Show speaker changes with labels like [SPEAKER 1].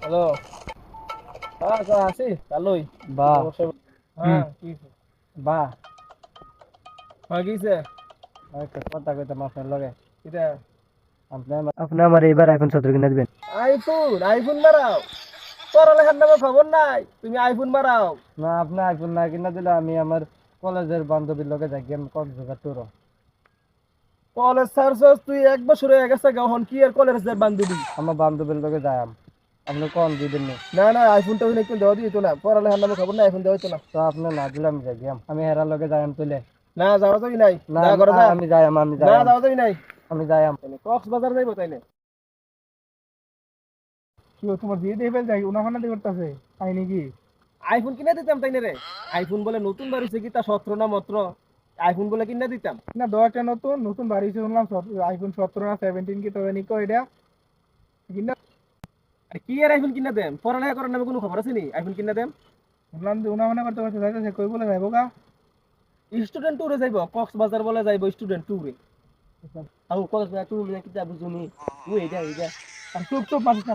[SPEAKER 1] Hello. আছি ভালোই।
[SPEAKER 2] বা
[SPEAKER 1] হ্যাঁ কি
[SPEAKER 2] বা
[SPEAKER 1] গিয়েছে?
[SPEAKER 2] একটা কথা কইতাম আপনার লগে।
[SPEAKER 1] এটা
[SPEAKER 2] আপনি আমার এবার আইফোন 17 কিনে দিবেন।
[SPEAKER 1] আইফোন মারাও। পড়ালেখার নামে খবর নাই, তুমি আইফোন মারাও।
[SPEAKER 2] না, আপনি আইফোন না কিনে দিলে আমি আমার কলেজের বান্ধবীর লগে যাই গেম কক্সবাজার ট্যুর।
[SPEAKER 1] কলেজ ছাড়ছস তুই, 1 বছর হয়ে গেছে গহন কি আর কলেজের বান্ধবী?
[SPEAKER 2] আমার বান্ধবীর লগে যাই আপনি কোন দিবেন নি?
[SPEAKER 1] না না, আইফোনটা ওই একটু দেওয়া দিত না, পড়ালেখার নামে খবর নাই, আইফোন দেওয়া হইতো না।
[SPEAKER 2] তো আপনি না দিলে আমি যাই গেম, আমি হেরার লগে যাই তুলে।
[SPEAKER 1] না যাওয়া যাবি নাই,
[SPEAKER 2] না
[SPEAKER 1] যা করে যা।
[SPEAKER 2] আমি যাই আমি
[SPEAKER 1] না
[SPEAKER 2] যাই
[SPEAKER 1] যাওয়া যাবি নাই।
[SPEAKER 2] আমি যাই
[SPEAKER 1] কক্সবাজার যাইবো তাইলে?
[SPEAKER 3] কি ও তোমার বিয়ে দিয়ে ফেলছে উনাফানাতি করতেছে তাই নাকি?
[SPEAKER 1] আইফোন কিনে দিতাম তাইলে রে। আইফোন বলে নতুন বাড়িছে কি তা 17 না মাত্র, আইফোন বলে কিনে দিতাম।
[SPEAKER 3] না দশটা নতুন নতুন বাড়ি শুনলাম আইফোন 17 না 17 কি তবে নিকো এটা কিনা
[SPEAKER 1] আর কি আর আইফোন কিনে দেম? পড়ালেখা করার নামে কোনো খবর আছে নি আইফোন কিনে দেম?
[SPEAKER 3] শুনলাম যে উনাফানা করতে করতে যাইতেছে কই বলে যাইবো গা।
[SPEAKER 1] স্টুডেন্ট ট্যুরে যাইব, কক্সবাজার বলে যাইব স্টুডেন্ট ট্যুরে। আউ কক্সবাজার ট্যুর মানে কি তা বুঝুনি? ওই এটা এটা
[SPEAKER 3] আর চুপ চুপ মারিস না